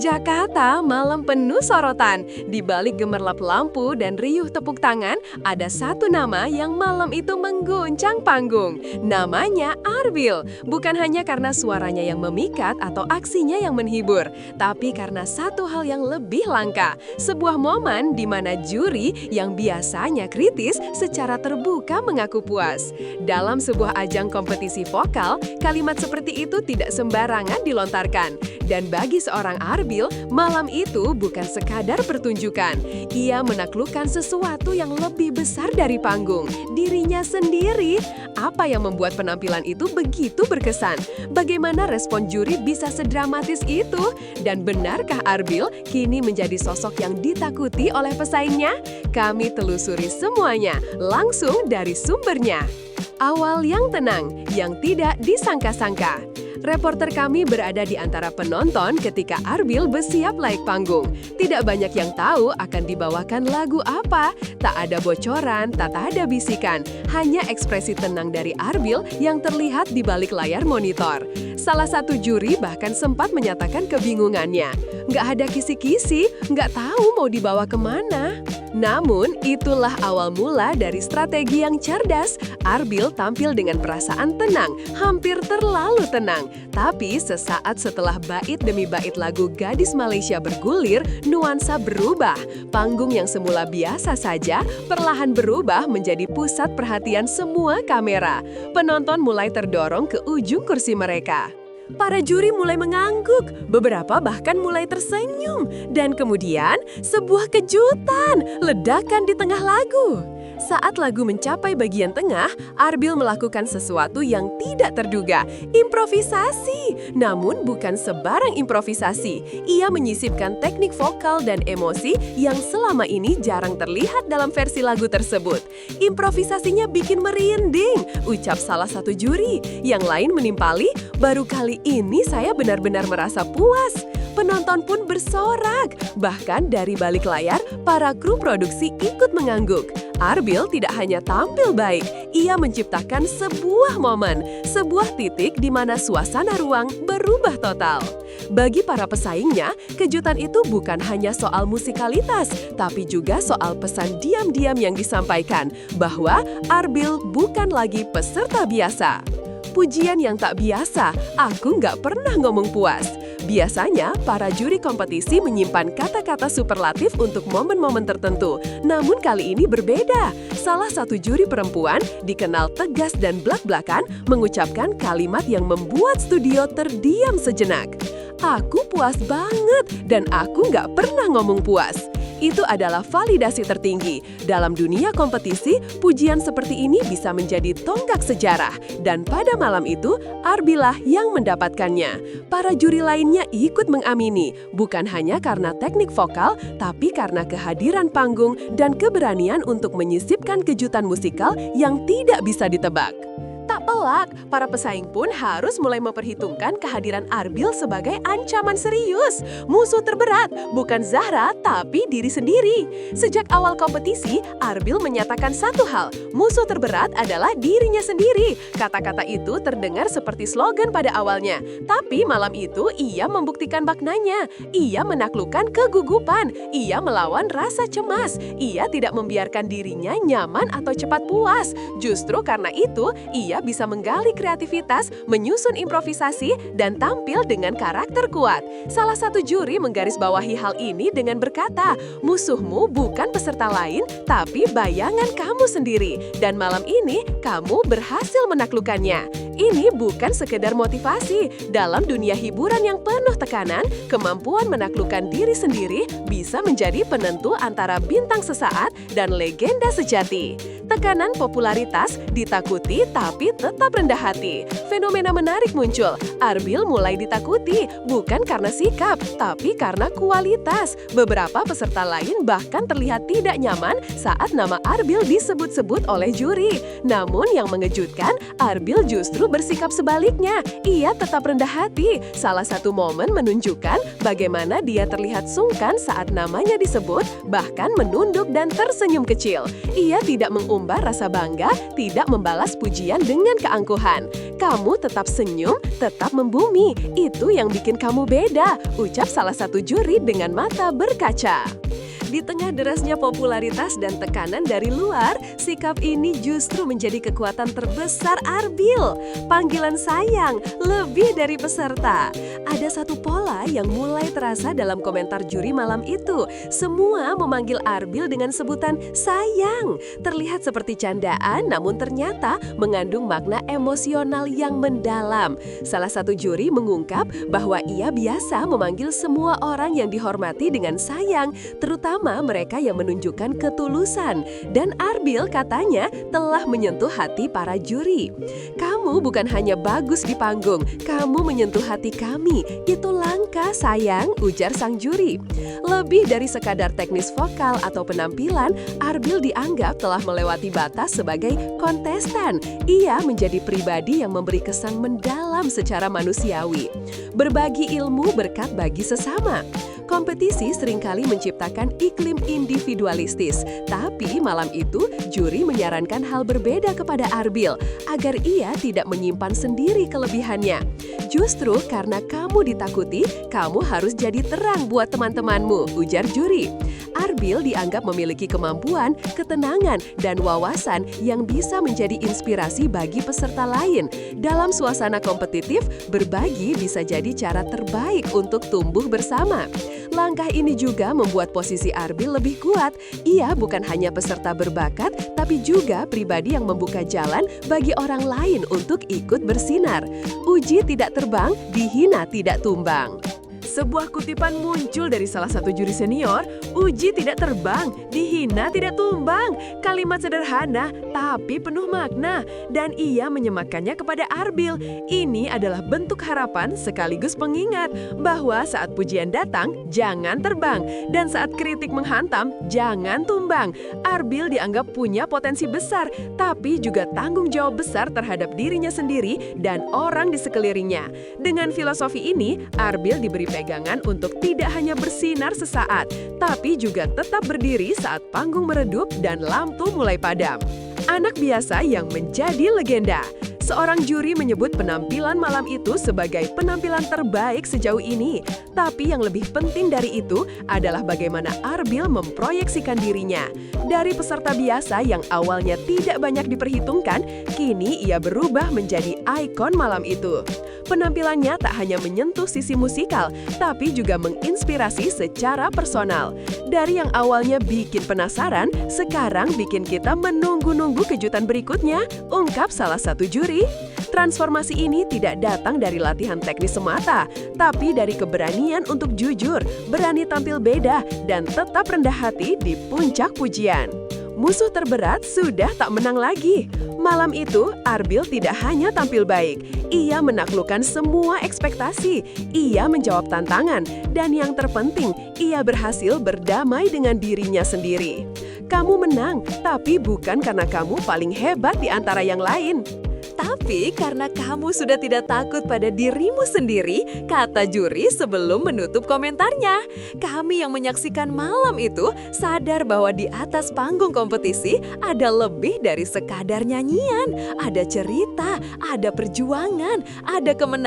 Jakarta malam penuh sorotan. Di balik gemerlap lampu dan riuh tepuk tangan, ada satu nama yang malam itu mengguncang panggung. Namanya Arbil. Bukan hanya karena suaranya yang memikat atau aksinya yang menghibur, tapi karena satu hal yang lebih langka. Sebuah momen di mana juri yang biasanya kritis secara terbuka mengaku puas. Dalam sebuah ajang kompetisi vokal, kalimat seperti itu tidak sembarangan dilontarkan. Dan bagi seorang Arbil, malam itu bukan sekadar pertunjukan. Ia menaklukkan sesuatu yang lebih besar dari panggung, dirinya sendiri. Apa yang membuat penampilan itu begitu berkesan? Bagaimana respon juri bisa sedramatis itu? Dan benarkah Arbil kini menjadi sosok yang ditakuti oleh pesaingnya? Kami telusuri semuanya, langsung dari sumbernya. Awal yang tenang, yang tidak disangka-sangka. Reporter kami berada di antara penonton ketika Arbil bersiap naik panggung. Tidak banyak yang tahu akan dibawakan lagu apa. Tak ada bocoran, tak ada bisikan. Hanya ekspresi tenang dari Arbil yang terlihat di balik layar monitor. Salah satu juri bahkan sempat menyatakan kebingungannya. Nggak ada kisi-kisi, nggak tahu mau dibawa kemana. Namun, itulah awal mula dari strategi yang cerdas. Arbil tampil dengan perasaan tenang, hampir terlalu tenang. Tapi sesaat setelah bait demi bait lagu Gadis Malaysia bergulir, nuansa berubah. Panggung yang semula biasa saja, perlahan berubah menjadi pusat perhatian semua kamera. Penonton mulai terdorong ke ujung kursi mereka. Para juri mulai mengangguk, beberapa bahkan mulai tersenyum. Dan kemudian, sebuah kejutan, ledakan di tengah lagu. Saat lagu mencapai bagian tengah, Arbil melakukan sesuatu yang tidak terduga, improvisasi. Namun bukan sebarang improvisasi, ia menyisipkan teknik vokal dan emosi yang selama ini jarang terlihat dalam versi lagu tersebut. Improvisasinya bikin merinding, ucap salah satu juri. Yang lain menimpali, baru kali ini saya benar-benar merasa puas. Penonton pun bersorak. Bahkan dari balik layar, para kru produksi ikut mengangguk. Arbil tidak hanya tampil baik, ia menciptakan sebuah momen, sebuah titik di mana suasana ruang berubah total. Bagi para pesaingnya, kejutan itu bukan hanya soal musikalitas, tapi juga soal pesan diam-diam yang disampaikan, bahwa Arbil bukan lagi peserta biasa. Pujian yang tak biasa, aku nggak pernah ngomong puas. Biasanya, para juri kompetisi menyimpan kata-kata superlatif untuk momen-momen tertentu. Namun kali ini berbeda. Salah satu juri perempuan, dikenal tegas dan blak-blakan, mengucapkan kalimat yang membuat studio terdiam sejenak. Aku puas banget, dan aku nggak pernah ngomong puas. Itu adalah validasi tertinggi. Dalam dunia kompetisi, pujian seperti ini bisa menjadi tonggak sejarah. Dan pada malam itu, Arbilah yang mendapatkannya. Para juri lainnya ikut mengamini, bukan hanya karena teknik vokal, tapi karena kehadiran panggung dan keberanian untuk menyisipkan kejutan musikal yang tidak bisa ditebak. Tak pelak, para pesaing pun harus mulai memperhitungkan kehadiran Arbil sebagai ancaman serius. Musuh terberat bukan Zahra, tapi diri sendiri. Sejak awal kompetisi, Arbil menyatakan satu hal, musuh terberat adalah dirinya sendiri. Kata-kata itu terdengar seperti slogan pada awalnya. Tapi malam itu, ia membuktikan maknanya. Ia menaklukkan kegugupan. Ia melawan rasa cemas. Ia tidak membiarkan dirinya nyaman atau cepat puas. Justru karena itu, ia bisa menggali kreativitas, menyusun improvisasi, dan tampil dengan karakter kuat. Salah satu juri menggarisbawahi hal ini dengan berkata, musuhmu bukan peserta lain, tapi bayangan kamu sendiri. Dan malam ini, kamu berhasil menaklukkannya. Ini bukan sekedar motivasi. Dalam dunia hiburan yang penuh tekanan, kemampuan menaklukkan diri sendiri bisa menjadi penentu antara bintang sesaat dan legenda sejati. Tekanan popularitas ditakuti tapi tetap rendah hati. Fenomena menarik muncul. Arbil mulai ditakuti, bukan karena sikap, tapi karena kualitas. Beberapa peserta lain bahkan terlihat tidak nyaman saat nama Arbil disebut-sebut oleh juri. Namun yang mengejutkan, Arbil justru bersikap sebaliknya. Ia tetap rendah hati. Salah satu momen menunjukkan bagaimana dia terlihat sungkan saat namanya disebut, bahkan menunduk dan tersenyum kecil. Ia tidak mengumumkan menyumbar rasa bangga, tidak membalas pujian dengan keangkuhan. Kamu tetap senyum, tetap membumi. Itu yang bikin kamu beda, ucap salah satu juri dengan mata berkaca. Di tengah derasnya popularitas dan tekanan dari luar, sikap ini justru menjadi kekuatan terbesar Arbil. Panggilan sayang lebih dari peserta. Ada satu pola yang mulai terasa dalam komentar juri malam itu. Semua memanggil Arbil dengan sebutan sayang. Terlihat seperti candaan, namun ternyata mengandung makna emosional yang mendalam. Salah satu juri mengungkap bahwa ia biasa memanggil semua orang yang dihormati dengan sayang, terutama mereka yang menunjukkan ketulusan. Dan Arbil katanya telah menyentuh hati para juri. Kamu bukan hanya bagus di panggung, kamu menyentuh hati kami. Itu langka sayang, ujar sang juri. Lebih dari sekadar teknis vokal atau penampilan, Arbil dianggap telah melewati batas sebagai kontestan. Ia menjadi pribadi yang memberi kesan mendalam secara manusiawi. Berbagi ilmu berkat bagi sesama. Kompetisi seringkali menciptakan iklim individualistis, tapi malam itu juri menyarankan hal berbeda kepada Arbil agar ia tidak menyimpan sendiri kelebihannya. Justru karena kamu ditakuti, kamu harus jadi terang buat teman-temanmu, ujar juri. Arbil dianggap memiliki kemampuan, ketenangan, dan wawasan yang bisa menjadi inspirasi bagi peserta lain. Dalam suasana kompetitif, berbagi bisa jadi cara terbaik untuk tumbuh bersama. Langkah ini juga membuat posisi Arbil lebih kuat. Ia bukan hanya peserta berbakat, tapi juga pribadi yang membuka jalan bagi orang lain untuk ikut bersinar. Uji tidak terbang, dihina tidak tumbang. Sebuah kutipan muncul dari salah satu juri senior, uji tidak terbang, dihina tidak tumbang. Kalimat sederhana, tapi penuh makna. Dan ia menyematkannya kepada Arbil. Ini adalah bentuk harapan sekaligus pengingat bahwa saat pujian datang, jangan terbang. Dan saat kritik menghantam, jangan tumbang. Arbil dianggap punya potensi besar, tapi juga tanggung jawab besar terhadap dirinya sendiri dan orang di sekelilingnya. Dengan filosofi ini, Arbil diberi pegangan untuk tidak hanya bersinar sesaat, tapi juga tetap berdiri saat panggung meredup dan lampu mulai padam. Anak biasa yang menjadi legenda. Seorang juri menyebut penampilan malam itu sebagai penampilan terbaik sejauh ini. Tapi yang lebih penting dari itu adalah bagaimana Arbil memproyeksikan dirinya. Dari peserta biasa yang awalnya tidak banyak diperhitungkan, kini ia berubah menjadi ikon malam itu. Penampilannya tak hanya menyentuh sisi musikal, tapi juga menginspirasi secara personal. Dari yang awalnya bikin penasaran, sekarang bikin kita menunggu-nunggu kejutan berikutnya, ungkap salah satu juri. Transformasi ini tidak datang dari latihan teknis semata, tapi dari keberanian untuk jujur, berani tampil beda, dan tetap rendah hati di puncak pujian. Musuh terberat sudah tak menang lagi. Malam itu, Arbil tidak hanya tampil baik, ia menaklukkan semua ekspektasi, ia menjawab tantangan, dan yang terpenting, ia berhasil berdamai dengan dirinya sendiri. Kamu menang, tapi bukan karena kamu paling hebat di antara yang lain. Tapi karena kamu sudah tidak takut pada dirimu sendiri, kata juri sebelum menutup komentarnya. Kami yang menyaksikan malam itu sadar bahwa di atas panggung kompetisi ada lebih dari sekadar nyanyian. Ada cerita, ada perjuangan, ada kemenangan.